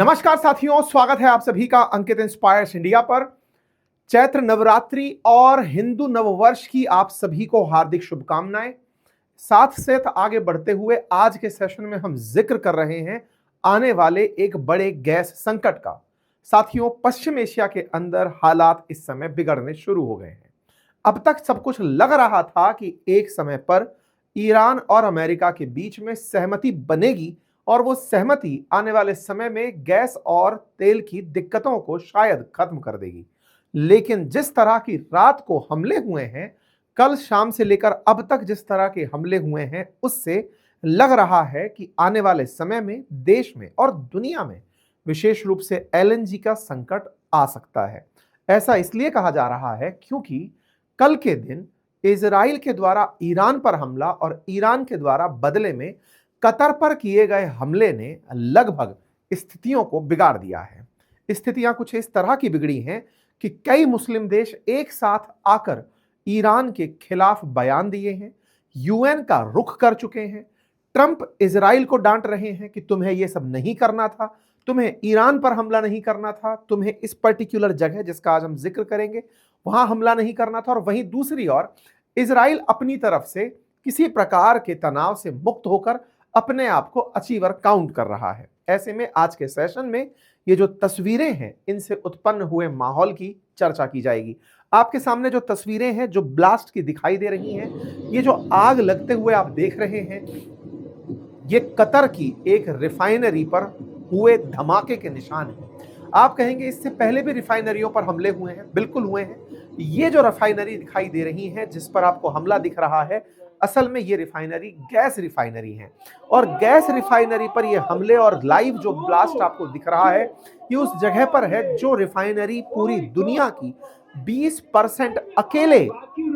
नमस्कार साथियों, स्वागत है आप सभी का अंकित इंस्पायर्स इंडिया पर। चैत्र नवरात्रि और हिंदू नववर्ष की आप सभी को हार्दिक शुभकामनाएं। साथ साथ आगे बढ़ते हुए आज के सेशन में हम जिक्र कर रहे हैं आने वाले एक बड़े गैस संकट का। साथियों, पश्चिम एशिया के अंदर हालात इस समय बिगड़ने शुरू हो गए हैं। अब तक सब कुछ लग रहा था कि एक समय पर ईरान और अमेरिका के बीच में सहमति बनेगी और वो सहमति आने वाले समय में गैस और तेल की दिक्कतों को शायद खत्म कर देगी। लेकिन जिस तरह की रात को हमले हुए हैं, कल शाम से लेकर अब तक जिस तरह के हमले हुए हैं, उससे लग रहा है कि आने वाले समय में देश में और दुनिया में विशेष रूप से एलएनजी का संकट आ सकता है। ऐसा इसलिए कहा जा रहा है क्योंकि कल के दिन इजराइल के द्वारा ईरान पर हमला और ईरान के द्वारा बदले में कतर पर किए गए हमले ने लगभग स्थितियों को बिगाड़ दिया है। स्थितियां कुछ इस तरह की बिगड़ी हैं कि कई मुस्लिम देश एक साथ आकर ईरान के खिलाफ बयान दिए हैं, यूएन का रुख कर चुके हैं। ट्रंप इजराइल को डांट रहे हैं कि तुम्हें यह सब नहीं करना था, तुम्हें ईरान पर हमला नहीं करना था, तुम्हें इस पर्टिकुलर जगह जिसका आज हम जिक्र करेंगे वहां हमला नहीं करना था। और वहीं दूसरी ओर इजराइल अपनी तरफ से किसी प्रकार के तनाव से मुक्त होकर अपने आप को अचीवर काउंट कर रहा है। ऐसे में आज के सेशन में ये जो तस्वीरें हैं, इनसे उत्पन्न हुए माहौल की चर्चा की जाएगी। आपके सामने जो तस्वीरें हैं जो ब्लास्ट की दिखाई दे रही हैं, ये जो आग लगते हुए आप देख रहे हैं, ये कतर की एक रिफाइनरी पर हुए धमाके के निशान हैं। आप कहेंगे इससे पहले भी रिफाइनरियों पर हमले हुए हैं, बिल्कुल हुए हैं। ये जो रिफाइनरी दिखाई दे रही है जिस पर आपको हमला दिख रहा है, असल में ये रिफाइनरी गैस रिफाइनरी है और गैस रिफाइनरी पर ये हमले और लाइव जो ब्लास्ट आपको दिख रहा है, ये उस जगह पर है जो रिफाइनरी पूरी दुनिया की 20% अकेले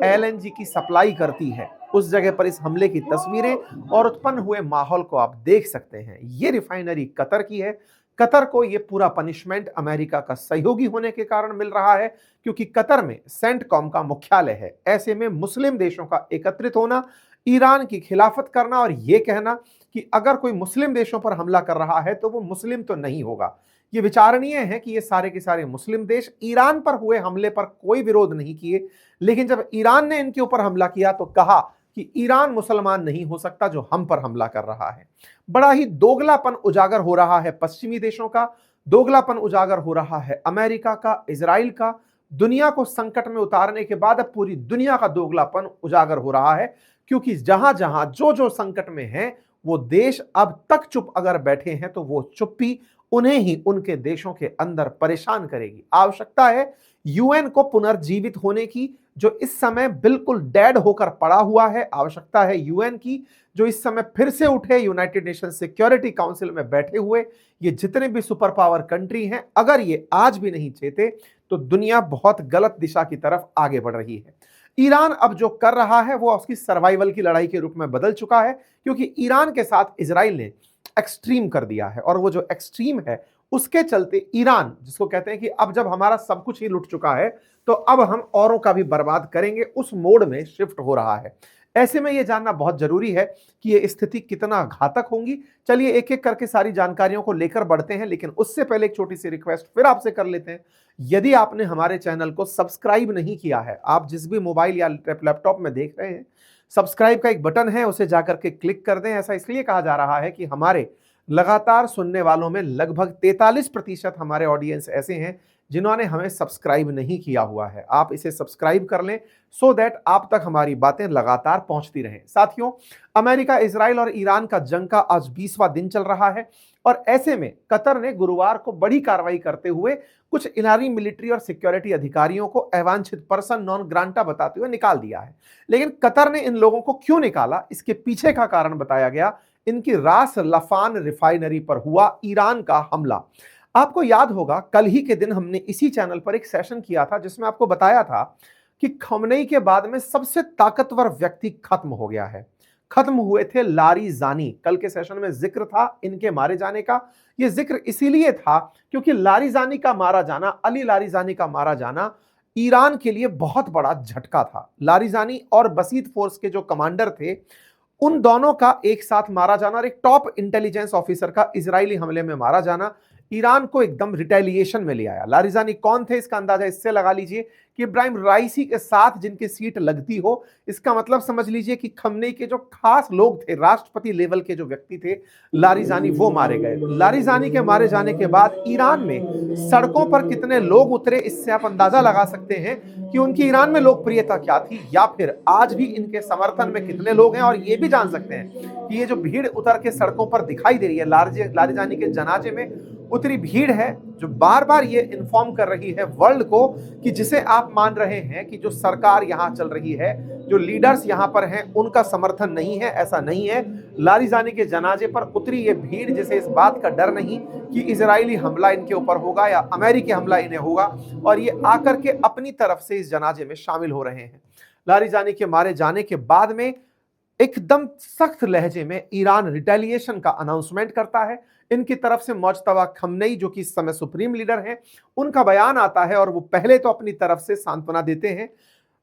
एलएनजी की सप्लाई करती है। उस जगह पर इस हमले की तस्वीरें और उत्पन्न हुए माहौल को आप देख सकते हैं। ये रिफाइनरी कतर की है। कतर को ये पूरा पनिशमेंट अमेरिका का सहयोगी होने के कारण मिल रहा है क्योंकि कतर में सेंटकॉम का मुख्यालय है। ऐसे में मुस्लिम देशों का एकत्रित होना, ईरान की खिलाफत करना और ये कहना कि अगर कोई मुस्लिम देशों पर हमला कर रहा है तो वो मुस्लिम तो नहीं होगा। ये विचारणीय है कि ये सारे के सारे मुस्लिम देश ईरान पर हुए हमले पर कोई विरोध नहीं किए, लेकिन जब ईरान ने इनके ऊपर हमला किया तो कहा कि ईरान मुसलमान नहीं हो सकता जो हम पर हमला कर रहा है। बड़ा ही दोगलापन उजागर हो रहा है पश्चिमी देशों का, दोगलापन उजागर हो रहा है अमेरिका का, इजराइल का। दुनिया को संकट में उतारने के बाद अब पूरी दुनिया का दोगलापन उजागर हो रहा है क्योंकि जहां जहां जो जो संकट में है वो देश अब तक चुप अगर बैठे हैं तो वो चुप्पी उन्हें ही उनके देशों के अंदर परेशान करेगी। आवश्यकता है यूएन को पुनर्जीवित होने की, जो इस समय बिल्कुल डेड होकर पड़ा हुआ है। आवश्यकता है यूएन की जो इस समय फिर से उठे। यूनाइटेड नेशन सिक्योरिटी काउंसिल में बैठे हुए ये जितने भी सुपर पावर कंट्री हैं, अगर ये आज भी नहीं चेते तो दुनिया बहुत गलत दिशा की तरफ आगे बढ़ रही है। ईरान अब जो कर रहा है वो उसकी सर्वाइवल की लड़ाई के रूप में बदल चुका है क्योंकि ईरान के साथ इजराइल ने एक्सट्रीम कर दिया है और वो जो एक्सट्रीम है उसके चलते ईरान, जिसको कहते हैं कि अब जब हमारा सब कुछ ही लुट चुका है तो अब हम औरों का भी बर्बाद करेंगे, उस मोड में शिफ्ट हो रहा है। ऐसे में यह जानना बहुत जरूरी है कि यह स्थिति कितना घातक होंगी। चलिए एक एक करके सारी जानकारियों को लेकर बढ़ते हैं, लेकिन उससे पहले एक छोटी सी रिक्वेस्ट फिर आपसे कर लेते हैं। यदि आपने हमारे चैनल को सब्सक्राइब नहीं किया है, आप जिस भी मोबाइल या लैपटॉप में देख रहे हैं, सब्सक्राइब का एक बटन है, उसे जाकर के क्लिक कर दें। ऐसा इसलिए कहा जा रहा है कि हमारे लगातार सुनने वालों में लगभग 43% हमारे ऑडियंस ऐसे हैं जिन्होंने हमें सब्सक्राइब नहीं किया हुआ है। आप इसे सब्सक्राइब कर लें सो दैट आप तक हमारी बातें लगातार पहुंचती रहें। साथियों, अमेरिका, इजराइल और ईरान का जंग का आज 20वां दिन चल रहा है और ऐसे में कतर ने गुरुवार को बड़ी कार्रवाई करते हुए कुछ ईरानी मिलिट्री और सिक्योरिटी अधिकारियों को अवांछित पर्सन नॉन ग्रांटा बताते हुए निकाल दिया है। लेकिन कतर ने इन लोगों को क्यों निकाला, इसके पीछे का कारण बताया गया इनकी रास लफान रिफाइनरी पर हुआ ईरान का हमला। आपको याद होगा कल ही के दिन हमने इसी चैनल पर एक सेशन किया था जिसमें आपको बताया था कि खमेनी के बाद में सबसे ताकतवर व्यक्ति खत्म हो गया है। खत्म हुए थे लारिजानी। कल के सेशन में जिक्र था इनके मारे जाने का। यह जिक्र इसीलिए था क्योंकि लारिजानी का मारा जाना, अली लारिजानी का मारा जाना ईरान के लिए बहुत बड़ा झटका था। लारिजानी और बसीत फोर्स के जो कमांडर थे, उन दोनों का एक साथ मारा जाना और एक टॉप इंटेलिजेंस ऑफिसर का इजरायली हमले में मारा जाना, ईरान को एकदम रिटेलिएशन में ले आया। लारिजानी कौन थे इसका अंदाजा इससे लगा लीजिए कि इब्राहिम राइसी के साथ जिनकी सीट लगती हो, इसका मतलब समझ लीजिए कि खमनेई के जो खास लोग थे, राष्ट्रपति लेवल के जो व्यक्ति थे लारिजानी, वो मारे गए। लारिजानी के मारे जाने के बाद ईरान में सड़कों पर कितने लोग उतरे, इससे आप अंदाजा लगा सकते हैं कि उनकी ईरान में लोकप्रियता क्या थी, या फिर आज भी इनके समर्थन में कितने लोग हैं। और ये भी जान सकते हैं कि ये जो भीड़ उतर के सड़कों पर दिखाई दे रही है, लारिजानी के जनाजे में उतरी भीड़ है, जो बार बार ये इन्फॉर्म कर रही है वर्ल्ड को कि जिसे आप मान रहे हैं कि जो सरकार यहां चल रही है, जो लीडर्स यहां पर हैं, उनका समर्थन नहीं है, ऐसा नहीं है। लारिजानी के जनाजे पर उतरी ये भीड़, जिसे इस बात का डर नहीं कि इजरायली हमला इनके ऊपर होगा या अमेरिकी हमला इन्हें होगा, और ये आकर के अपनी तरफ से इस जनाजे में शामिल हो रहे हैं। लारिजानी के मारे जाने के बाद में एकदम सख्त लहजे में ईरान रिटेलिएशन का अनाउंसमेंट करता है। इनकी तरफ से मुज्तबा खमनेई, जो कि इस समय सुप्रीम लीडर हैं, उनका बयान आता है और वो पहले तो अपनी तरफ से सांत्वना देते हैं,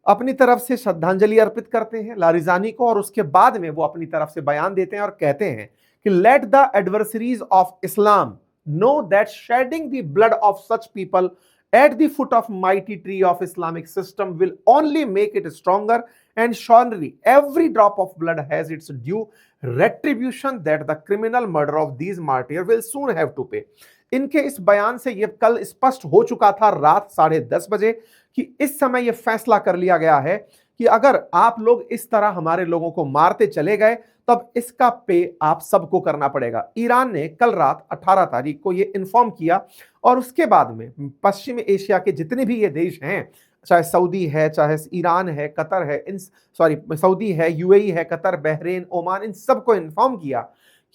अपनी तरफ से श्रद्धांजलि अर्पित करते हैं लारिजानी को, और उसके बाद में वो अपनी तरफ से बयान देते हैं और कहते हैं कि let the adversaries of Islam know that shedding the blood of such people at the foot of mighty tree of Islamic system will only make it stronger, and surely every drop of blood has its due retribution that the criminal murder of these martyrs will soon have to pay। इनके इस बयान से ये कल स्पष्ट हो चुका था रात 10:30 बजे कि इस समय ये फैसला कर लिया गया है कि अगर आप लोग इस तरह हमारे लोगों को मारते चले गए, तब इसका पे आप सबको करना पड़ेगा। ईरान ने कल रात 18 तारीख को ये इन्फॉर्म किया, और उसके बाद में पश्चिम एशिया के जितने भी ये देश हैं, चाहे सऊदी है, चाहे ईरान है, कतर है, सऊदी है, यूएई है, कतर, बहरीन, ओमान, इन सबको इन्फॉर्म किया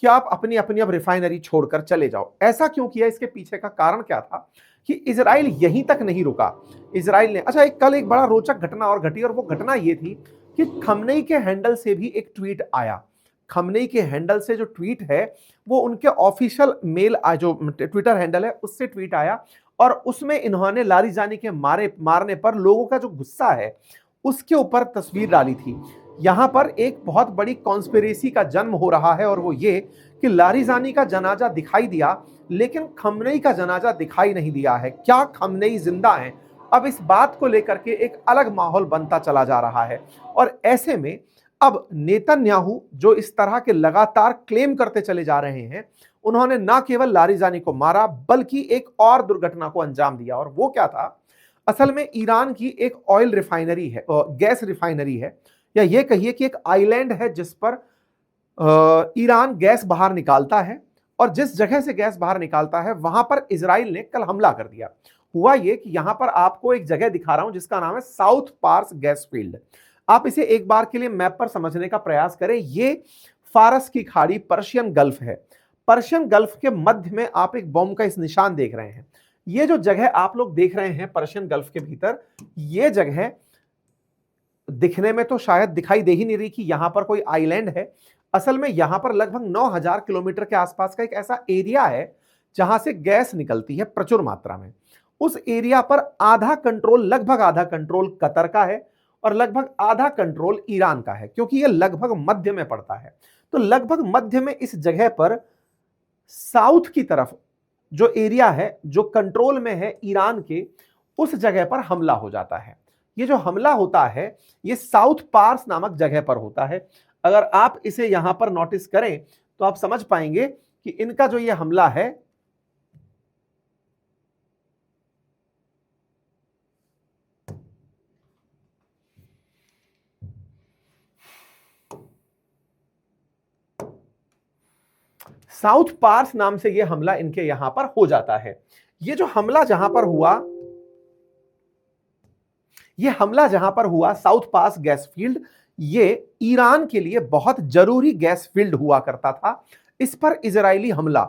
कि आप अपनी अपनी अब रिफाइनरी छोड़कर चले जाओ। ऐसा क्यों किया, इसके पीछे का कारण क्या था कि इजराइल यहीं तक नहीं रुका। इजराइल ने कल एक बड़ा रोचक घटना और घटी, और वो घटना ये थी कि खमनेई के हैंडल से भी एक ट्वीट आया। खमनेई के हैंडल से जो ट्वीट है वो उनके ऑफिशियल मेल, जो ट्विटर हैंडल है, उससे ट्वीट आया, और उसमें इन्होंने लारिजानी के मारने पर लोगों का जो गुस्सा है उसके ऊपर तस्वीर डाली थी। यहां पर एक बहुत बड़ी कॉन्स्पिरेसी का जन्म हो रहा है, और वो ये कि लारिजानी का जनाजा दिखाई दिया लेकिन खमनेई का जनाजा दिखाई नहीं दिया है। क्या खमनेई जिंदा हैं? अब इस बात को लेकर के एक अलग माहौल बनता चला जा रहा है, और ऐसे में अब नेतन्याहू जो इस तरह के लगातार क्लेम करते चले जा रहे हैं, उन्होंने ना केवल लारिजानी को मारा बल्कि एक और दुर्घटना को अंजाम दिया। और वो क्या था? असल में ईरान की एक ऑयल रिफाइनरी है, गैस रिफाइनरी है, या ये कहिए कि एक आइलैंड है जिस पर ईरान गैस बाहर निकालता है, और जिस जगह से गैस बाहर निकालता है वहां पर इजराइल ने कल हमला कर दिया। हुआ ये कि यहां पर आपको एक जगह दिखा रहा हूं जिसका नाम है साउथ पार्स गैस फील्ड। आप इसे एक बार के लिए मैप पर समझने का प्रयास करें। ये फारस की खाड़ी, पर्शियन गल्फ है। पर्शियन गल्फ के मध्य में आप एक बॉम्ब का इस निशान देख रहे हैं। ये जो जगह आप लोग देख रहे हैं पर्शियन गल्फ के भीतर, ये जगह दिखने में तो शायद दिखाई दे ही नहीं रही कि यहां पर कोई आइलैंड है। असल में यहां पर लगभग 9000 किलोमीटर के आसपास का एक ऐसा एरिया है जहां से गैस निकलती है प्रचुर मात्रा में। उस एरिया पर आधा कंट्रोल, लगभग आधा कंट्रोल कतर का है, और लगभग आधा कंट्रोल ईरान का है, क्योंकि यह लगभग मध्य में पड़ता है। तो लगभग मध्य में इस जगह पर साउथ की तरफ जो एरिया है, जो कंट्रोल में है ईरान के, उस जगह पर हमला हो जाता है। ये जो हमला होता है ये साउथ पार्स नामक जगह पर होता है। अगर आप इसे यहां पर नोटिस करें तो आप समझ पाएंगे कि इनका जो ये हमला है, साउथ पार्स नाम से ये हमला इनके यहां पर हो जाता है। ये जो हमला जहां पर हुआ, ये हमला जहां पर हुआ साउथ पास गैस फील्ड, ये ईरान के लिए बहुत जरूरी गैस फील्ड हुआ करता था। इस पर इजरायली हमला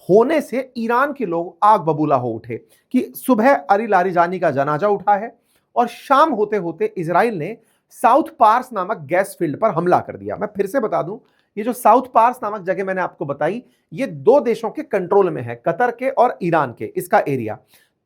होने से ईरान के लोग आग बबूला हो उठे कि सुबह अली लारिजानी का जनाजा उठा है, और शाम होते होते इजराइल ने साउथ पार्स नामक गैस फील्ड पर हमला कर दिया। मैं फिर से बता दूं, ये जो साउथ पार्स नामक जगह मैंने आपको बताई, ये दो देशों के कंट्रोल में है, कतर के और ईरान के, इसका एरिया।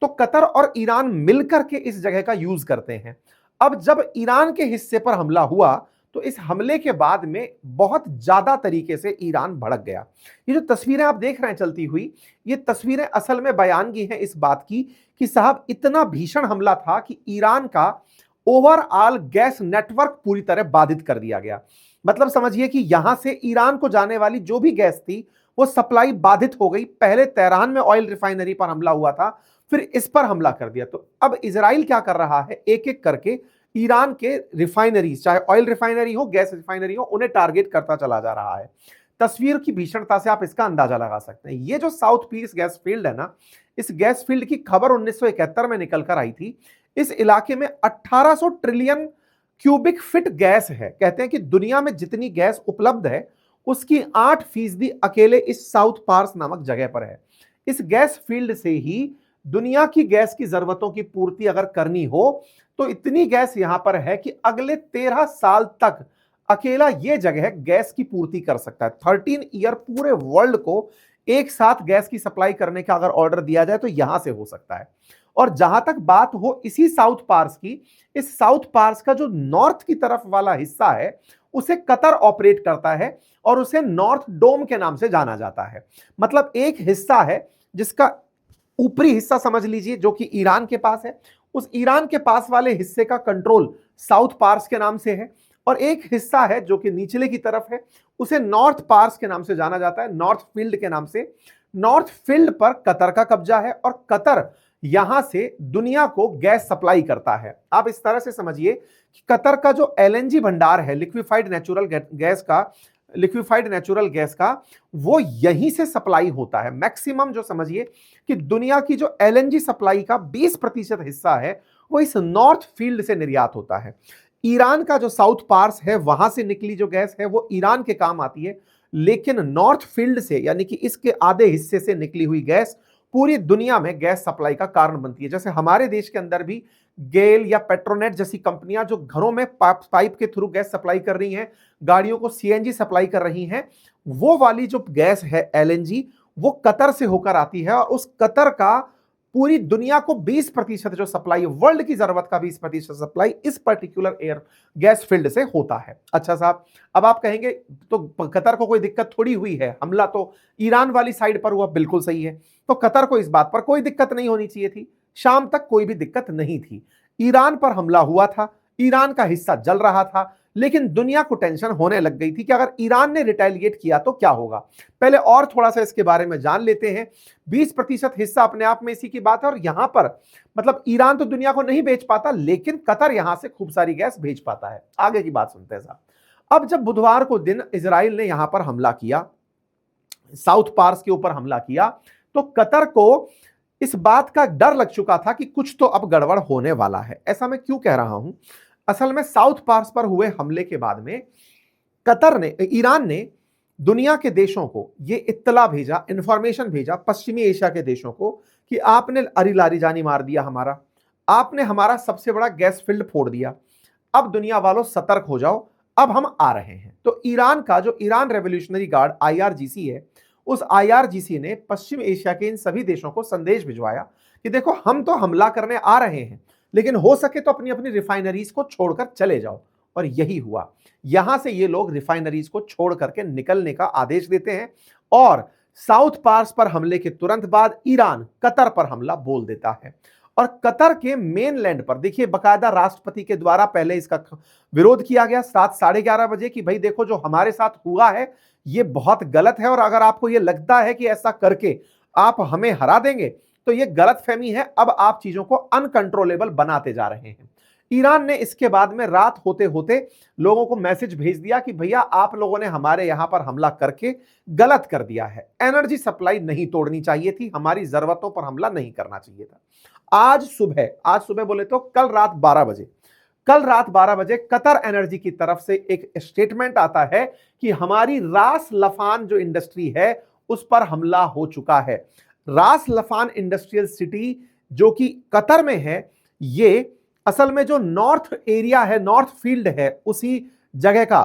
तो कतर और ईरान मिलकर के इस जगह का यूज करते हैं। अब जब ईरान के हिस्से पर हमला हुआ तो इस हमले के बाद में बहुत ज्यादा तरीके से ईरान भड़क गया। ये जो तस्वीरें आप देख रहे हैं चलती हुई, ये तस्वीरें असल में बयानगी हैं इस बात की कि साहब इतना भीषण हमला था कि ईरान का ओवरऑल गैस नेटवर्क पूरी तरह बाधित कर दिया गया। मतलब समझिए कि यहां से ईरान को जाने वाली जो भी गैस थी वो सप्लाई बाधित हो गई। पहले तेहरान में ऑयल रिफाइनरी पर हमला हुआ था, फिर इस पर हमला कर दिया। तो अब इजराइल क्या कर रहा है, एक एक करके ईरान के रिफाइनरीज, चाहे ऑयल रिफाइनरी हो, गैस रिफाइनरी हो, उन्हें टारगेट करता चला जा रहा है। तस्वीर की भीषणता से आप इसका अंदाजा लगा सकते हैं। ये जो साउथ पीस गैस फील्ड है ना, इस गैस फील्ड की खबर 1971 में निकल कर आई थी। इस इलाके में 1800 ट्रिलियन क्यूबिक फिट गैस है। कहते हैं कि दुनिया में जितनी गैस उपलब्ध है उसकी 8% अकेले इस साउथ पार्स नामक जगह पर है। इस गैस फील्ड से ही दुनिया की गैस की जरूरतों की पूर्ति अगर करनी हो तो इतनी गैस यहां पर है कि अगले 13 साल तक अकेला यह जगह गैस की पूर्ति कर सकता है। 13 ईयर पूरे वर्ल्ड को एक साथ गैस की सप्लाई करने का अगर ऑर्डर दिया जाए तो यहां से हो सकता है। और जहां तक बात हो इसी साउथ पार्स की, इस साउथ पार्स का जो नॉर्थ की तरफ वाला हिस्सा है उसे कतर ऑपरेट करता है और उसे नॉर्थ डोम के नाम से जाना जाता है। मतलब एक हिस्सा है जिसका ऊपरी हिस्सा समझ लीजिए जो कि ईरान के पास है, उस ईरान के पास वाले हिस्से का कंट्रोल साउथ पार्स के नाम से है, और एक हिस्सा है जो कि निचले की तरफ है, उसे नॉर्थ पार्स के नाम से जाना जाता है, नॉर्थ फील्ड के नाम से। नॉर्थ फील्ड पर कतर का कब्जा है और कतर यहां से दुनिया को गैस सप्लाई करता है। आप इस तरह से समझिए कि कतर का जो एलएनजी भंडार है, लिक्विफाइड नेचुरल गैस का, वो यहीं से सप्लाई होता है। मैक्सिमम जो समझिए कि दुनिया की जो एलएनजी सप्लाई का 20% हिस्सा है वो इस नॉर्थ फील्ड से निर्यात होता है। ईरान का जो साउथ पार्स है वहां से निकली जो गैस है वो ईरान के काम आती है, लेकिन नॉर्थ फील्ड से यानी कि इसके आधे हिस्से से निकली हुई गैस पूरी दुनिया में गैस सप्लाई का कारण बनती है। जैसे हमारे देश के अंदर भी गेल या पेट्रोनेट जैसी कंपनियां जो घरों में पाइप के थ्रू गैस सप्लाई कर रही हैं, गाड़ियों को सीएनजी सप्लाई कर रही हैं, वो वाली जो गैस है एलएनजी वो कतर से होकर आती है। और उस कतर का पूरी दुनिया को 20% जो सप्लाई, वर्ल्ड की जरूरत का 20% सप्लाई इस पर्टिकुलर एयर गैस फील्ड से होता है। अच्छा साहब, अब आप कहेंगे तो कतर को कोई दिक्कत थोड़ी हुई है, हमला तो ईरान वाली साइड पर हुआ, बिल्कुल सही है। तो कतर को इस बात पर कोई दिक्कत नहीं होनी चाहिए थी, शाम तक कोई भी दिक्कत नहीं थी। ईरान पर हमला हुआ था, ईरान का हिस्सा जल रहा था, लेकिन दुनिया को टेंशन होने लग गई थी कि अगर ईरान ने रिटेलिएट किया तो क्या होगा। पहले और थोड़ा सा इसके बारे में जान लेते हैं। 20% हिस्सा अपने आप में इसी की बात है, और यहां पर मतलब ईरान तो दुनिया को नहीं बेच पाता, लेकिन कतर यहां से खूब सारी गैस भेज पाता है। आगे की बात सुनते हैं साहब। अब जब बुधवार को दिन इजराइल ने यहां पर हमला किया, साउथ पार्स के ऊपर हमला किया, तो कतर को इस बात का डर लग चुका था कि कुछ तो अब गड़बड़ होने वाला है। ऐसा मैं क्यों कह रहा हूं, असल में साउथ पार्स पर हुए हमले के बाद में ईरान ने दुनिया के देशों को ये इत्तला भेजा, इंफॉर्मेशन भेजा पश्चिमी एशिया के देशों को कि आपने अरी जानी मार दिया हमारा, आपने हमारा सबसे बड़ा गैस फील्ड फोड़ दिया, अब दुनिया वालों सतर्क हो जाओ, अब हम आ रहे हैं। तो ईरान का जो ईरान रेवोल्यूशनरी गार्ड IRGC है, उस IRGC ने पश्चिम एशिया के इन सभी देशों को संदेश भिजवाया कि देखो हम तो हमला करने आ रहे हैं, लेकिन हो सके तो अपनी अपनी रिफाइनरीज को छोड़कर चले जाओ। और यही हुआ, यहां से ये लोग रिफाइनरीज को छोड़ करके निकलने का आदेश देते हैं, और साउथ पार्स पर हमले के तुरंत बाद ईरान कतर पर हमला बोल देता है। और कतर के मेनलैंड पर देखिए, बाकायदा राष्ट्रपति के द्वारा पहले इसका विरोध किया गया रात 11:30 बजे कि भाई देखो जो हमारे साथ हुआ है ये बहुत गलत है, और अगर आपको ये लगता है कि ऐसा करके आप हमें हरा देंगे तो ये गलतफहमी है, अब आप चीजों को अनकंट्रोलेबल बनाते जा रहे हैं। ईरान ने इसके बाद में रात होते होते लोगों को मैसेज भेज दिया कि भैया आप लोगों ने हमारे यहां पर हमला करके गलत कर दिया है, एनर्जी सप्लाई नहीं तोड़नी चाहिए थी, हमारी जरूरतों पर हमला नहीं करना चाहिए था। आज सुबह बोले तो कल रात 12 बजे कतर एनर्जी की तरफ से एक स्टेटमेंट आता है कि हमारी रास लफान जो इंडस्ट्री है उस पर हमला हो चुका है। रास लफान इंडस्ट्रियल सिटी जो कि कतर में है, ये असल में जो नॉर्थ एरिया है, नॉर्थ फील्ड है, उसी जगह का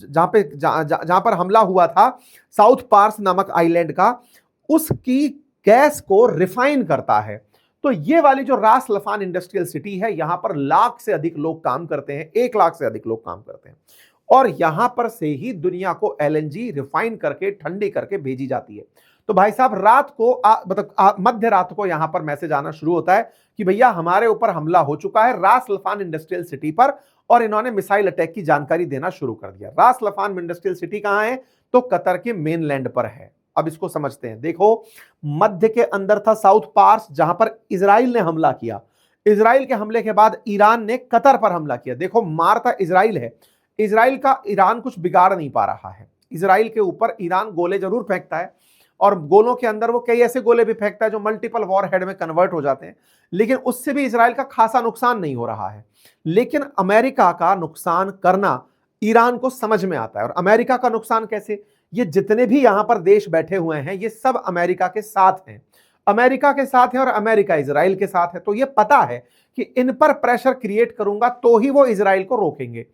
जहां पर हमला हुआ था, साउथ पार्स नामक आइलैंड का, उसकी गैस को रिफाइन करता है। तो ये वाली जो रास लफान इंडस्ट्रियल सिटी है, यहां पर लाख से अधिक लोग काम करते हैं, 1 लाख से अधिक लोग काम करते हैं, और यहां पर से ही दुनिया को एलएनजी रिफाइन करके ठंडी करके भेजी जाती है। तो भाई साहब रात को मतलब मध्य रात को यहां पर मैसेज आना शुरू होता है कि भैया हमारे ऊपर हमला हो चुका है रास लफान इंडस्ट्रियल सिटी पर, और इन्होंने मिसाइल अटैक की जानकारी देना शुरू कर दिया। रास लफान इंडस्ट्रियल सिटी कहां है? तो कतर के मेनलैंड पर है। अब इसको समझते हैं। देखो, मध्य के अंदर था साउथ पार्स, जहां पर इजराइल ने हमला किया। इजराइल के हमले के बाद ईरान ने कतर पर हमला किया। देखो, मारता इजराइल है, इजराइल का ईरान कुछ बिगाड़ नहीं पा रहा है। इजराइल के ऊपर ईरान गोले जरूर फेंकता है, और गोलों के अंदर वो कई ऐसे गोले भी फेंकता है जो मल्टीपल वॉरहेड में कन्वर्ट हो जाते हैं, लेकिन उससे भी इजराइल का खासा नुकसान नहीं हो रहा है। लेकिन अमेरिका का नुकसान करना ईरान को समझ में आता है। और अमेरिका का नुकसान कैसे? ये जितने भी यहां पर देश बैठे हुए हैं, ये सब अमेरिका के साथ हैं, अमेरिका के साथ है, और अमेरिका इजराइल के साथ है। तो ये पता है कि इन पर प्रेशर क्रिएट करूंगा तो ही वो इजराइल को रोकेंगे।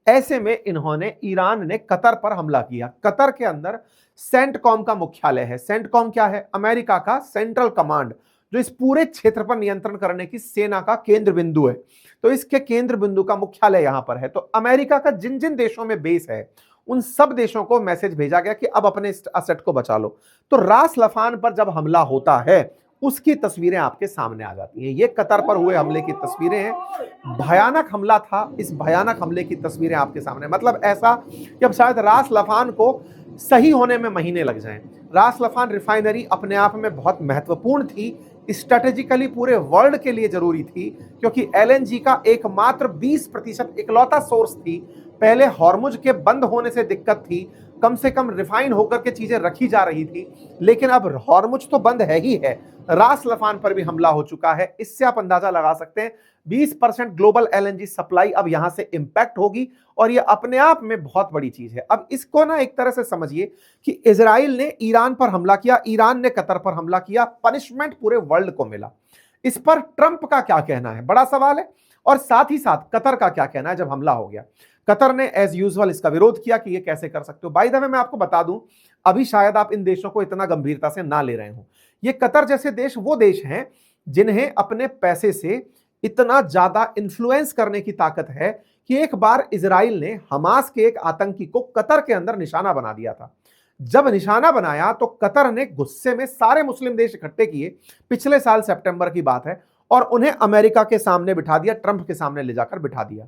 ऐसे में इन्होंने, ईरान ने कतर पर हमला किया। कतर के अंदर सेंटकॉम का मुख्यालय है। सेंटकॉम क्या है? अमेरिका का सेंट्रल कमांड, जो इस पूरे क्षेत्र पर नियंत्रण करने की सेना का केंद्र बिंदु है। तो इसके केंद्र बिंदु का मुख्यालय यहां पर है। तो अमेरिका का जिन जिन देशों में बेस है, उन सब देशों को मैसेज भेजा गया कि अब अपने असेट को बचा लो। तो रास लफान पर जब हमला होता है, उसकी तस्वीरें आपके सामने आ जाती हैं। ये कतर पर हुए हमले की तस्वीरें हैं। भयानक हमला था। इस भयानक हमले की तस्वीरें आपके सामने, मतलब ऐसा कि अब शायद रास लफान को सही होने में महीने लग जाएं। रास लफान रिफाइनरी अपने आप में बहुत महत्वपूर्ण थी, स्ट्रेटेजिकली पूरे वर्ल्ड के लिए जरूरी थी, क्योंकि एलएनजी का एकमात्र 20% इकलौता सोर्स थी। पहले हॉर्मुज के बंद होने से दिक्कत थी, कम से कम रिफाइन होकर के चीजें रखी जा रही थी, लेकिन अब हॉर्मुज तो बंद है ही है, रास लफान पर भी हमला हो चुका है। इससे आप अंदाजा लगा सकते हैं 20% ग्लोबल एलएनजी सप्लाई अब यहां से इंपैक्ट होगी, और यह अपने आप में बहुत बड़ी चीज है। अब इसको ना एक तरह से समझिए कि इजराइल ने ईरान पर हमला किया, ईरान ने कतर पर हमला किया, पनिशमेंट पूरे वर्ल्ड को मिला। इस पर ट्रंप का क्या कहना है, बड़ा सवाल है। और साथ ही साथ कतर का क्या कहना है जब हमला हो गया। कतर ने एज यूजुअल इसका विरोध किया कि ये कैसे कर सकते हो। बाय द वे, मैं आपको बता दूं, अभी शायद आप इन देशों को इतना गंभीरता से ना ले रहे हो। ये कतर जैसे देश वो देश हैं जिन्हें अपने पैसे से इतना ज्यादा इन्फ्लुएंस करने की ताकत है कि एक बार इजराइल ने हमास के एक आतंकी को कतर के अंदर निशाना बना दिया था। जब निशाना बनाया तो कतर ने गुस्से में सारे मुस्लिम देश इकट्ठे किए, पिछले साल सितंबर की बात है, और उन्हें अमेरिका के सामने बिठा दिया, ट्रंप के सामने ले जाकर बिठा दिया।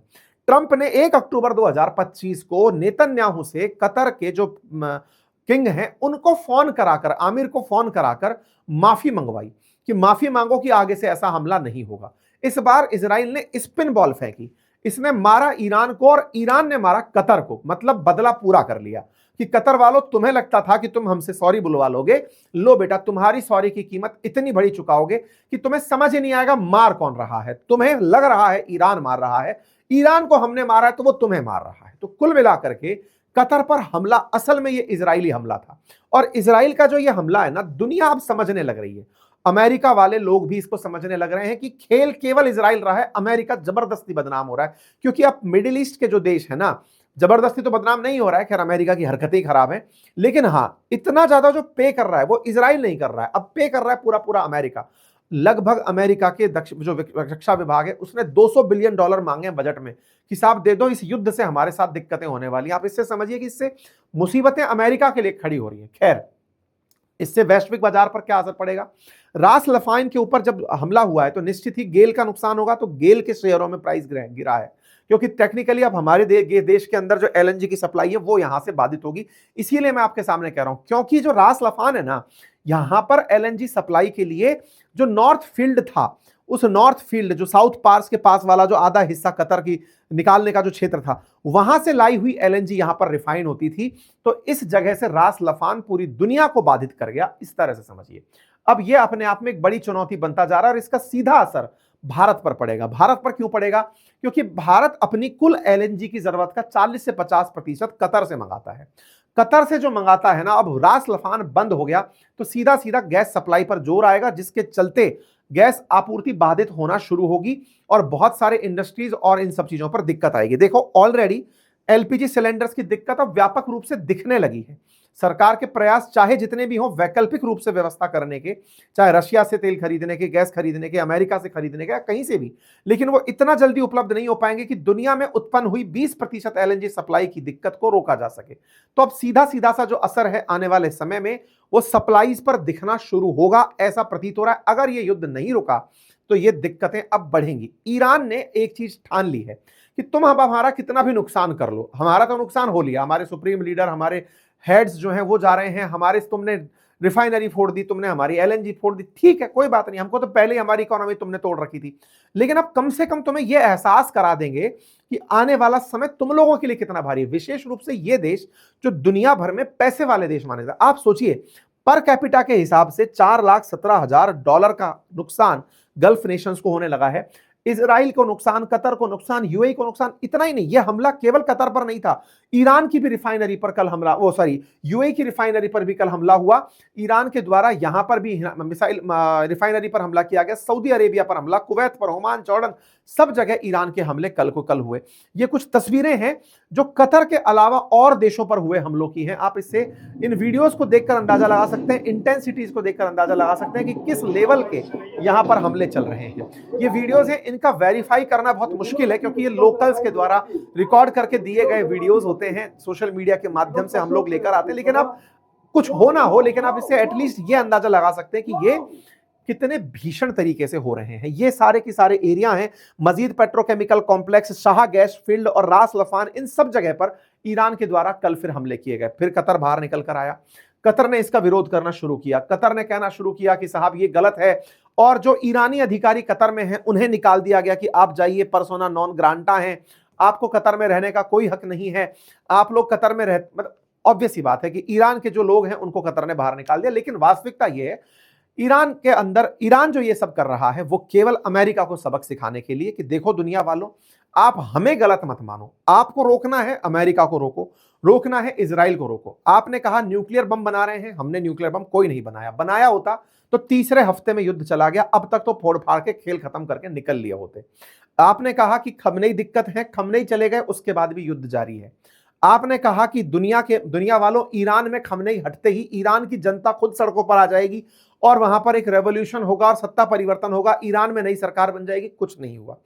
ट्रंप ने 1 अक्टूबर 2025 को नेतन्याहू से कतर के जो किंग हैं उनको फोन कराकर, आमिर को फोन कराकर माफी मंगवाई कि माफी मांगो कि आगे से ऐसा हमला नहीं होगा। इस बार इजराइल ने स्पिन बॉल फेंकी, इसने मारा ईरान को और ईरान ने मारा कतर को, मतलब बदला पूरा कर लिया कि कतर वालों, तुम्हें लगता था कि तुम हमसे सॉरी बुलवा लोगे, लो बेटा तुम्हारी सॉरी की कीमत इतनी बड़ी चुकाओगे कि तुम्हें समझ ही नहीं आएगा मार कौन रहा है। तुम्हें लग रहा है ईरान मार रहा है, ईरान को हमने मारा है तो वो तुम्हें मार रहा है। तो कुल मिलाकर के कतर पर हमला असल में ये इजरायली हमला था। और इजराइल का जो ये हमला है ना, दुनिया अब समझने लग रही है, अमेरिका वाले लोग भी इसको समझने लग रहे हैं कि खेल केवल इजराइल रहा है, अमेरिका जबरदस्ती बदनाम हो रहा है। क्योंकि अब मिडिल ईस्ट के जो देश है ना, जबरदस्ती तो बदनाम नहीं हो रहा है, खैर अमेरिका की हरकतें खराब हैं, लेकिन हाँ इतना ज्यादा जो पे कर रहा है वो इजराइल नहीं कर रहा है, अब पे कर रहा है पूरा पूरा अमेरिका। लगभग अमेरिका के जो रक्षा विभाग है उसने $200 बिलियन मांगे बजट में कि साहब दे दो, इस युद्ध से हमारे साथ दिक्कतें होने वाली हैं। आप इससे समझिए कि इससे मुसीबतें अमेरिका के लिए खड़ी हो रही हैं। खैर, इससे वैश्विक बाजार पर क्या असर पड़ेगा? रास लफाइन के ऊपर जब हमला हुआ है तो निश्चित ही गेल का नुकसान होगा, तो गेल के शेयरों में प्राइस गिरा है, क्योंकि टेक्निकली अब हमारे देश के अंदर जो एलएनजी की सप्लाई है वो यहां से बाधित होगी। इसीलिए मैं आपके सामने कह रहा हूं, क्योंकि जो रास लफान है ना, यहां पर एलएनजी सप्लाई के लिए जो नॉर्थ फील्ड था, उस नॉर्थ फील्ड जो साउथ पार्स के पास वाला जो आधा हिस्सा कतर की निकालने का जो क्षेत्र था, वहां से लाई हुई एलएनजी यहां पर रिफाइन होती थी। तो इस जगह से रास लफान पूरी दुनिया को बाधित कर गया, इस तरह से समझिए। अब यह अपने आप में एक बड़ी चुनौती बनता जा रहा है और इसका सीधा असर भारत पर पड़ेगा। भारत पर क्यों पड़ेगा? क्योंकि भारत अपनी कुल एलएनजी की जरूरत का 40 से 50% कतर से मंगाता है। कतर से जो मंगाता है ना, अब रास लफान बंद हो गया तो सीधा सीधा गैस सप्लाई पर जोर आएगा, जिसके चलते गैस आपूर्ति बाधित होना शुरू होगी और बहुत सारे इंडस्ट्रीज और इन सब चीजों पर दिक्कत आएगी। देखो, ऑलरेडी एलपीजी सिलेंडर्स की दिक्कत अब व्यापक रूप से दिखने लगी है। सरकार के प्रयास चाहे जितने भी हों वैकल्पिक रूप से व्यवस्था करने के, चाहे रशिया से तेल खरीदने के, गैस खरीदने के, अमेरिका से खरीदने के, या कहीं से भी, लेकिन वो इतना जल्दी उपलब्ध नहीं हो पाएंगे कि दुनिया में उत्पन्न हुई 20% एलएनजी सप्लाई की दिक्कत को रोका जा सके। तो अब सीधा सीधा सा जो असर है आने वाले समय में वो सप्लाईज पर दिखना शुरू होगा, ऐसा प्रतीत हो रहा है। अगर ये युद्ध नहीं रुका तो ये दिक्कतें अब बढ़ेंगी। ईरान ने एक चीज ठान ली है कि तुम अब हमारा कितना भी नुकसान कर लो, हमारा तो नुकसान हो लिया, हमारे सुप्रीम लीडर, हमारे हेड्स जो हैं वो जा रहे हैं, हमारे तुमने रिफाइनरी फोड़ दी, तुमने हमारी एलएनजी फोड़ दी, ठीक है कोई बात नहीं, हमको तो पहले ही हमारी इकोनॉमी तुमने तोड़ रखी थी, लेकिन अब कम से कम तुम्हें यह एहसास करा देंगे कि आने वाला समय तुम लोगों के लिए कितना भारी है, विशेष रूप से ये देश जो दुनिया भर में पैसे वाले देश माने जाते। आप सोचिए पर कैपिटा के हिसाब से $4,17,000 का नुकसान गल्फ नेशंस को होने लगा है। इजराइल को नुकसान, कतर को नुकसान, यूएई को नुकसान। इतना ही नहीं, यह हमला केवल कतर पर नहीं था, ईरान की भी रिफाइनरी पर कल हमला, यूएई की रिफाइनरी पर भी कल हमला हुआ। ईरान के द्वारा यहां पर भी मिसाइल रिफाइनरी पर हमला किया गया, सऊदी अरेबिया पर हमला, कुवैत पर, ओमान, जॉर्डन, सब जगह ईरान के हमले कल को कल हुए। ये कुछ तस्वीरें हैं जो कतर के अलावा और देशों पर हुए हमलों की हैं। आप इससे इन वीडियोस को देखकर अंदाजा लगा सकते हैं, इंटेंसिटीज को देखकर अंदाजा लगा सकते हैं कि किस लेवल के यहां पर हमले चल रहे हैं। ये वीडियोस हैं, इनका वेरीफाई करना बहुत मुश्किल है क्योंकि ये लोकल्स के द्वारा रिकॉर्ड करके दिए गए वीडियोस होते हैं, सोशल मीडिया के माध्यम से हम लोग लेकर आते हैं। लेकिन अब कुछ हो ना हो, लेकिन आप इससे एटलीस्ट ये अंदाजा लगा सकते हैं कि ये कितने भीषण तरीके से हो रहे हैं। ये सारे के सारे एरिया हैं, Majid petrochemical complex, Shah gas field और रास लफान, इन सब जगह पर ईरान के द्वारा कल फिर हमले किए गए। फिर कतर बाहर निकल कर आया, कतर ने इसका विरोध करना शुरू किया। कतर ने कहना शुरू किया कि साहब ये गलत है, और जो ईरानी अधिकारी कतर में हैं उन्हें निकाल दिया गया कि आप जाइए, पर्सोना नॉन ग्रांटा हैं, आपको कतर में रहने का कोई हक नहीं है, आप लोग कतर में रह, मतलब ऑब्वियस सी बात है कि ईरान के जो लोग हैं उनको कतर ने बाहर निकाल दिया। लेकिन वास्तविकता ये है, ईरान के अंदर, ईरान जो ये सब कर रहा है वो केवल अमेरिका को सबक सिखाने के लिए कि देखो दुनिया वालों, आप हमें गलत मत मानो, आपको रोकना है अमेरिका को रोको, रोकना है इजराइल को रोको। आपने कहा न्यूक्लियर बम बना रहे हैं, हमने न्यूक्लियर बम कोई नहीं बनाया, बनाया होता तो तीसरे हफ्ते में युद्ध चला गया, अब तक तो फोड़ फाड़ के खेल खत्म करके निकल लिए होते। आपने कहा कि खमनेई दिक्कत है, खमनेई चले गए, उसके बाद भी युद्ध जारी है। आपने कहा कि दुनिया वालों, ईरान में खमनेई हटते ही ईरान की जनता खुद सड़कों पर आ जाएगी और वहां पर एक रेवोल्यूशन होगा और सत्ता परिवर्तन होगा, ईरान में नई सरकार बन जाएगी। कुछ नहीं हुआ।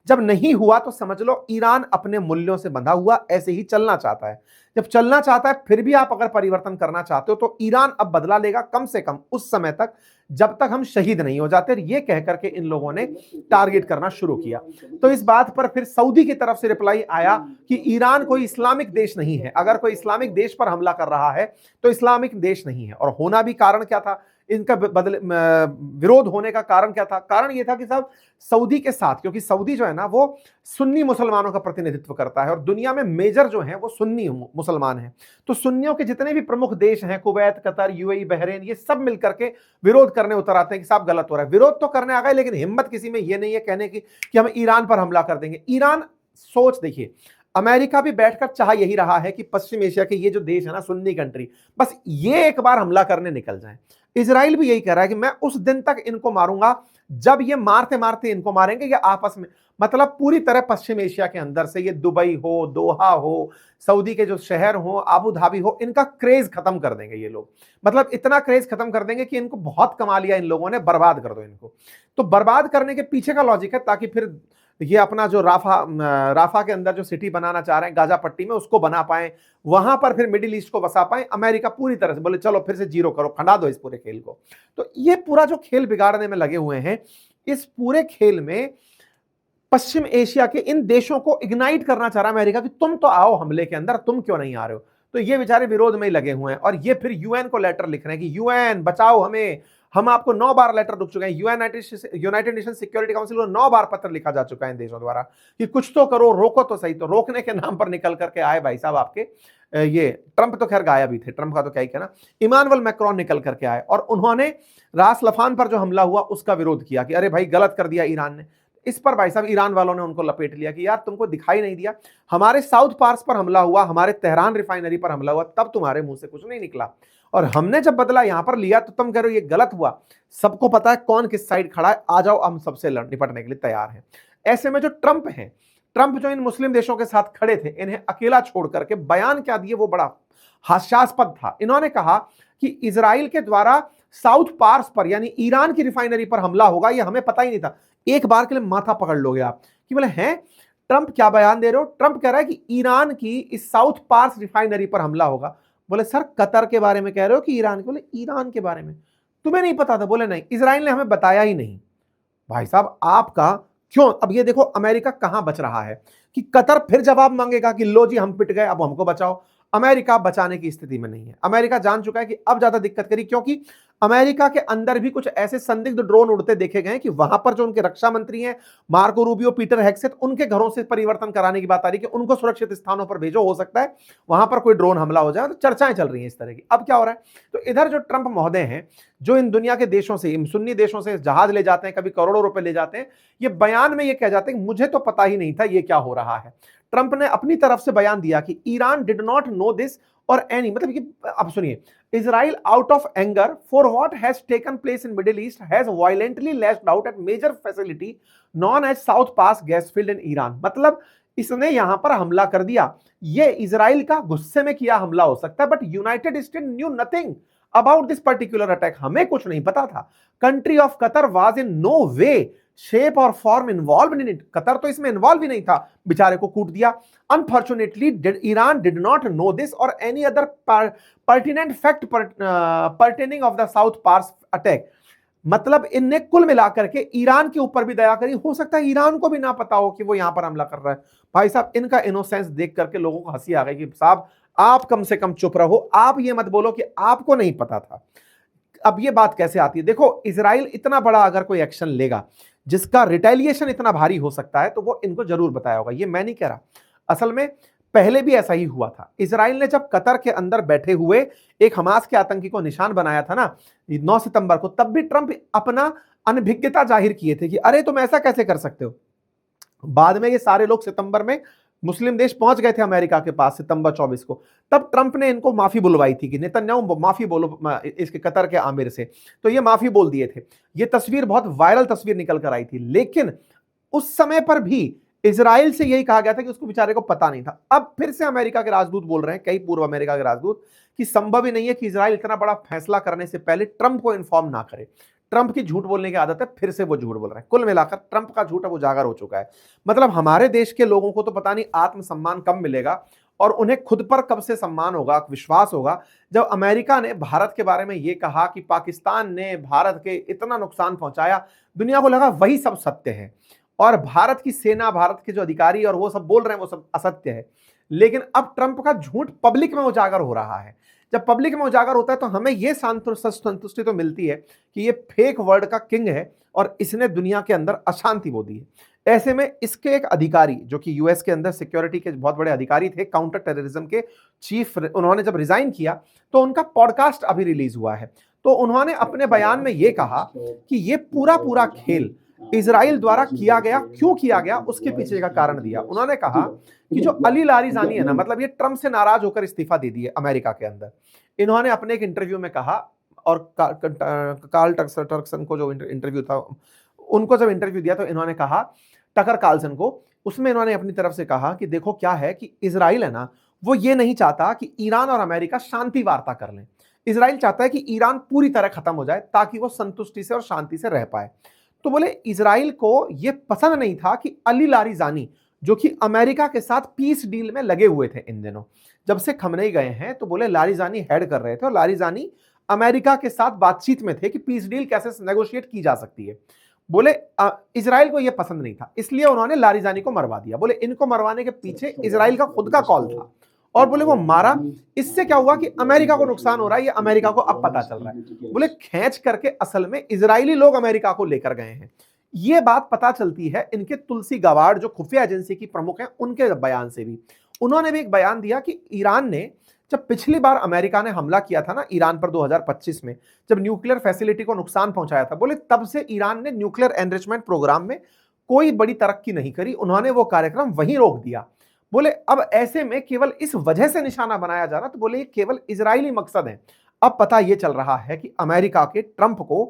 जब नहीं हुआ तो समझ लो ईरान अपने मूल्यों से बंधा हुआ ऐसे ही चलना चाहता है। जब चलना चाहता है, फिर भी आप अगर परिवर्तन करना चाहते हो तो ईरान अब बदला लेगा, कम से कम उस समय तक जब तक हम शहीद नहीं हो जाते। ये कह करके इन लोगों ने टारगेट करना शुरू किया। तो इस बात पर फिर सऊदी की तरफ से रिप्लाई आया कि ईरान कोई इस्लामिक देश नहीं है, अगर कोई इस्लामिक देश पर हमला कर रहा है तो इस्लामिक देश नहीं है। और होना भी कारण क्या था, इनका विरोध होने का कारण क्या था? कारण यह था कि साहब सऊदी के साथ, क्योंकि सऊदी जो है ना वो सुन्नी मुसलमानों का प्रतिनिधित्व करता है और दुनिया में मेजर जो हैं वो सुन्नी मुसलमान हैं, तो सुन्नियों के जितने भी प्रमुख देश हैं, कुवैत, कतर, यूएई, बहरीन, ये सब मिलकर के विरोध करने उतर आते हैं कि साहब गलत हो रहा है। विरोध तो करने आ गए, लेकिन हिम्मत किसी में ये नहीं है कहने की कि हम ईरान पर हमला कर देंगे। ईरान, सोच देखिए, अमेरिका भी बैठकर चाह यही रहा है कि पश्चिम एशिया के ये जो देश है ना, सुन्नी कंट्री, बस ये एक बार हमला करने निकल जाएं। इजराइल भी यही कह रहा है कि मैं उस दिन तक इनको मारूंगा जब ये मारते मारते इनको मारेंगे या आपस में, मतलब पूरी तरह पश्चिम एशिया के अंदर से, ये दुबई हो, दोहा हो, सऊदी के जो शहर हो, आबू धाबी हो, इनका क्रेज खत्म कर देंगे ये लोग। मतलब इतना क्रेज खत्म कर देंगे कि इनको बहुत कमा लिया इन लोगों ने, बर्बाद कर दो इनको। तो बर्बाद करने के पीछे का लॉजिक है ताकि फिर ये अपना जो राफा के अंदर जो सिटी बनाना चाह रहे हैं गाजा पट्टी में, उसको बना पाए, वहां पर फिर मिडिल ईस्ट को बसा पाए। अमेरिका पूरी तरह से बोले चलो फिर से जीरो करो, खंडा दो इस पूरे खेल को। तो ये पूरा जो खेल बिगाड़ने में लगे हुए हैं, इस पूरे खेल में पश्चिम एशिया के इन देशों को इग्नाइट करना चाह रहा है अमेरिका कि तुम तो आओ हमले के अंदर, तुम क्यों नहीं आ रहे हो। तो ये बेचारे विरोध में ही लगे हुए हैं और ये फिर यूएन को लेटर लिख रहे हैं कि यूएन बचाओ हमें, हम आपको 9 बार लेटर लिख चुके हैं। यूनाइटेड नेशन सिक्योरिटी काउंसिल को 9 बार पत्र लिखा जा चुका है इन देशों द्वारा कि कुछ तो करो, रोको तो सही। तो रोकने के नाम पर निकल करके आए भाई साहब आपके ये ट्रंप, तो खैर गायब ही थे, ट्रंप का तो क्या ही कहना, इमानुएल मैक्रोन निकल करके आए और उन्होंने रास लफान पर जो हमला हुआ उसका विरोध किया कि अरे भाई गलत कर दिया ईरान ने। इस पर भाई साहब ईरान वालों ने उनको लपेट लिया कि यार तुमको दिखाई नहीं दिया, हमारे साउथ पार्स पर हमला हुआ, हमारे तेहरान रिफाइनरी पर हमला हुआ, तब तुम्हारे मुंह से कुछ नहीं निकला, और हमने जब बदला यहां पर लिया तो तुम कह रहे हो ये गलत हुआ। सबको पता है कौन किस साइड खड़ा है, आ जाओ हम सबसे निपटने के लिए तैयार हैं। ऐसे में जो ट्रंप हैं, ट्रंप जो इन मुस्लिम देशों के साथ खड़े थे, इन्हें अकेला छोड़ करके बयान क्या दिए वो बड़ा हास्यास्पद था। इन्होंने कहा कि इजराइल के द्वारा साउथ पार्स पर यानी ईरान की रिफाइनरी पर हमला होगा, ये हमें पता ही नहीं था। एक बार के लिए माथा पकड़ लोगे आप कि बोले हैं ट्रंप क्या बयान दे रहे हो। ट्रंप कह रहा है कि ईरान की इस साउथ पार्स रिफाइनरी पर हमला होगा। बोले सर कतर के बारे में कह रहे हो कि ईरान के? बोले ईरान के बारे में। तुम्हें नहीं पता था? बोले नहीं, इजराइल ने हमें बताया ही नहीं। भाई साहब आपका क्यों? अब ये देखो अमेरिका कहां बच रहा है कि कतर फिर जवाब मांगेगा कि लो जी हम पिट गए, अब हमको बचाओ। अमेरिका बचाने की स्थिति में नहीं है। अमेरिका जान चुका है कि अब ज्यादा दिक्कत करी, क्योंकि अमेरिका के अंदर भी कुछ ऐसे संदिग्ध ड्रोन उड़ते देखे गए कि वहां पर जो उनके रक्षा मंत्री हैं मार्को रूबियो, पीटर हेगसेथ, उनके घरों से परिवर्तन कराने की बात आ रही है कि उनको सुरक्षित स्थानों पर भेजो, हो सकता है वहां पर कोई ड्रोन हमला हो जाए। तो चर्चाएं चल रही हैं इस तरह की। अब क्या हो रहा है, तो इधर जो ट्रंप महोदय हैं, जो इन दुनिया के देशों से, इन सुन्नी देशों से जहाज ले जाते हैं, कभी करोड़ों रुपए ले जाते हैं, ये बयान में ये कह जाते हैं मुझे तो पता ही नहीं था ये क्या हो रहा है। ट्रंप ने अपनी तरफ से बयान दिया कि Iran did not know this और एनी, मतलब कि अब सुनिए, Israel out of anger for what has taken place in Middle East has violently lashed out at major facility known as South Pars gas field in Iran. मतलब इसने यहां पर हमला कर दिया। ये इजराइल का गुस्से में किया हमला हो सकता है, but United State knew nothing about this particular attack. हमें कुछ नहीं पता था। Country of Qatar was in no way shape और form involve in it. Qatar तो इसमें इन्वॉल्व ही नहीं था, बेचारे को कूट दिया। Unfortunately Iran did not know this और any other pertinent fact pertaining of the South Pars attack. मतलब इनने कुल मिलाकर के ईरान के ऊपर भी दया करी। हो सकता है ईरान को भी ना पता हो कि वो यहां पर हमला कर रहा है। भाई साहब इनका इनोसेंस देख करके लोगों को हंसी आ गई कि साहब आप कम से कम चुप रहो, आप ये मत बोलो कि आपको नहीं पता था। अब ये बात कैसे आती है? देखो इजराइल इतना बड़ा अगर कोई एक्शन लेगा जिसका रिटेलिएशन इतना भारी हो सकता है, तो वो इनको जरूर बताया होगा। ये मैं नहीं कह रहा, असल में पहले भी ऐसा ही हुआ था। इजराइल ने जब कतर के अंदर बैठे हुए एक हमास के आतंकी को निशान बनाया था ना 9 सितंबर को, तब भी ट्रंप अपना अनभिज्ञता जाहिर किए थे कि अरे तुम ऐसा कैसे कर सकते हो। बाद में ये सारे लोग सितंबर में मुस्लिम देश पहुंच गए थे अमेरिका के पास सितंबर 24 को, तब ट्रंप ने इनको माफी बुलवाई थी कि नेतन्याहू माफी बोलो इसके कतर के आमिर से, तो ये माफी बोल दिए थे। ये तस्वीर बहुत वायरल तस्वीर निकल कर आई थी, लेकिन उस समय पर भी इजराइल से यही कहा गया था कि उसको बेचारे को पता नहीं था। अब फिर से अमेरिका के राजदूत बोल रहे हैं, कई पूर्व अमेरिका के राजदूत, कि संभव ही नहीं है कि इजराइल इतना बड़ा फैसला करने से पहले ट्रंप को इन्फॉर्म ना करे। ट्रंप की झूठ बोलने की आदत है, फिर से वो झूठ बोल रहे हैं। कुल मिलाकर ट्रंप का झूठ अब उजागर हो चुका है। मतलब हमारे देश के लोगों को तो पता नहीं आत्मसम्मान कब मिलेगा और उन्हें खुद पर कब से सम्मान होगा, विश्वास होगा, जब अमेरिका ने भारत के बारे में यह कहा कि पाकिस्तान ने भारत के इतना नुकसान पहुंचाया, दुनिया को लगा वही सब सत्य है और भारत की सेना, भारत के जो अधिकारी और वो सब बोल रहे हैं वो सब असत्य है। लेकिन अब ट्रंप का झूठ पब्लिक में उजागर हो रहा है। जब पब्लिक में उजागर होता है तो हमें यह संतुष्टि तो मिलती है कि ये फेक वर्ड का किंग है और इसने दुनिया के अंदर अशांति बो दी है। ऐसे में इसके एक अधिकारी जो कि यूएस के अंदर सिक्योरिटी के बहुत बड़े अधिकारी थे, काउंटर टेररिज्म के चीफ, उन्होंने जब रिजाइन किया तो उनका पॉडकास्ट अभी रिलीज हुआ है। तो उन्होंने अपने बयान में यह कहा कि ये पूरा खेल इजराइल द्वारा किया गया, क्यों किया गया उसके पीछे का कारण दिया। उन्होंने कहा कि जो अली लारिजानी है ना, मतलब ये ट्रंप से नाराज होकर इस्तीफा दे दिए अमेरिका के अंदर। इन्होंने अपने एक इंटरव्यू में कहा, और कार्ल टर्कसन को जो इंटरव्यू था, उनको जब इंटरव्यू दिया तो इन्होंने कहा, टकर कार्लसन को, उसमें इन्होंने अपनी तरफ से कहा कि देखो क्या है कि इजराइल है ना, वो ये नहीं चाहता कि ईरान और अमेरिका शांति वार्ता कर लें। इजराइल चाहता है कि ईरान पूरी तरह खत्म हो जाए ताकि वो संतुष्टि से और शांति से रह पाए। तो बोले इजराइल को यह पसंद नहीं था कि अली लारिजानी, जो कि अमेरिका के साथ पीस डील में लगे हुए थे इन दिनों, जब से खमनेई गए हैं, तो बोले लारिजानी हेड कर रहे थे और लारिजानी अमेरिका के साथ बातचीत में थे कि पीस डील कैसे नेगोशिएट की जा सकती है। बोले इजराइल को यह पसंद नहीं था, इसलिए उन्होंने लारिजानी को मरवा दिया। बोले इनको मरवाने के पीछे इजराइल का खुद का कॉल था और बोले वो मारा। इससे क्या हुआ कि अमेरिका को नुकसान हो रहा है, ये अमेरिका को अब पता चल रहा है। बोले खींच करके असल में इजरायली लोग अमेरिका को लेकर गए हैं। ये बात पता चलती है इनके तुलसी गवाड़ जो खुफिया एजेंसी की प्रमुख हैं उनके बयान से भी। उन्होंने भी एक बयान दिया कि ईरान ने, जब पिछली बार अमेरिका ने हमला किया था ना ईरान पर 2025 में, जब न्यूक्लियर फैसिलिटी को नुकसान पहुंचाया था, बोले तब से ईरान ने न्यूक्लियर एनरिचमेंट प्रोग्राम में कोई बड़ी तरक्की नहीं करी, उन्होंने वो कार्यक्रम वहीं रोक दिया। बोले अब ऐसे में केवल इस वजह से निशाना बनाया जा रहा, तो बोले ये केवल इजरायली मकसद है। अब पता ये चल रहा है कि अमेरिका के ट्रंप को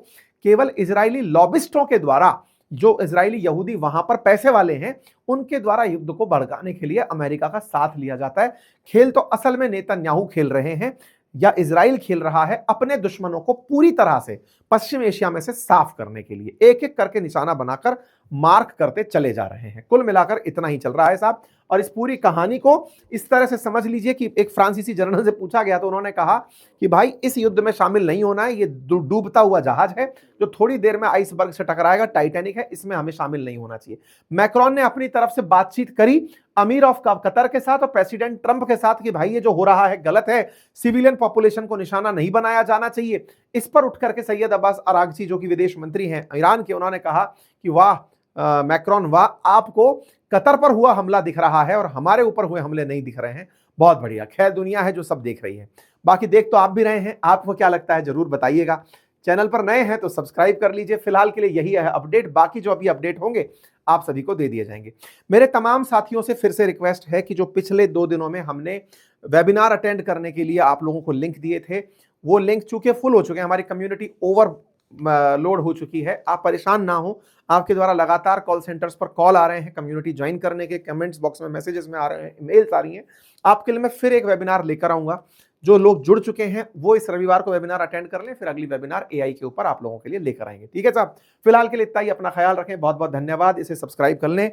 केवल इजरायली लॉबिस्टों के द्वारा जो इजरायली यहूदी वहां पर पैसे वाले हैं, उनके द्वारा युद्ध को भड़काने के लिए अमेरिका का साथ लिया जाता है। खेल तो असल में नेतन्याहू खेल रहे हैं, या इजराइल खेल रहा है अपने दुश्मनों को पूरी तरह से पश्चिम एशिया में से साफ करने के लिए, एक एक करके निशाना बनाकर मार्क करते चले जा रहे हैं। कुल मिलाकर इतना ही चल रहा है साहब। और इस पूरी कहानी को इस तरह से समझ लीजिए कि एक फ्रांसीसी जनरल से पूछा गया तो उन्होंने कहा कि भाई इस युद्ध में शामिल नहीं होना है, ये डूबता हुआ जहाज है जो थोड़ी देर में आइसबर्ग से टकराएगा, टाइटैनिक है, इसमें हमें शामिल नहीं होना चाहिए। मैक्रोन ने अपनी तरफ से बातचीत करी अमीर ऑफ कतर के साथ और प्रेसिडेंट ट्रंप के साथ कि भाई ये जो हो रहा है गलत है, सिविलियन पॉपुलेशन को निशाना नहीं बनाया जाना चाहिए। इस पर उठ करके सैयद अब्बास अरागची जो कि विदेश मंत्री हैं ईरान के, उन्होंने कहा कि वाह मैक्रोन वाह, आपको कतर पर हुआ हमला दिख रहा है और हमारे ऊपर हुए हमले नहीं दिख रहे हैं, बहुत बढ़िया। खैर दुनिया है जो सब देख रही है, बाकी देख तो आप भी रहे हैं, आपको क्या लगता है जरूर बताइएगा। चैनल पर नए हैं तो सब्सक्राइब कर लीजिए। फिलहाल के लिए यही है अपडेट, बाकी जो अभी अपडेट होंगे आप सभी को दे दिए जाएंगे। मेरे तमाम साथियों से फिर से रिक्वेस्ट है कि जो पिछले 2 दिनों में हमने वेबिनार अटेंड करने के लिए आप लोगों को लिंक दिए थे, वो लिंक चूंकि फुल हो चुके हैं, हमारी कम्युनिटी ओवर लोड हो चुकी है। आप परेशान ना हो, आपके द्वारा लगातार कॉल सेंटर्स पर कॉल आ रहे हैं कम्युनिटी ज्वाइन करने के, कमेंट्स बॉक्स में मैसेजेस में आ रहे हैं, ईमेल्स आ रही हैं। आपके लिए मैं फिर एक वेबिनार लेकर आऊंगा। जो लोग जुड़ चुके हैं वो इस रविवार को वेबिनार अटेंड कर लें, फिर अगली वेबिनार एआई के ऊपर आप लोगों के लिए लेकर आएंगे। ठीक है साहब, फिलहाल के लिए इतना ही, अपना ख्याल रखें, बहुत बहुत धन्यवाद। इसे सब्सक्राइब कर लें,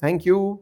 थैंक यू।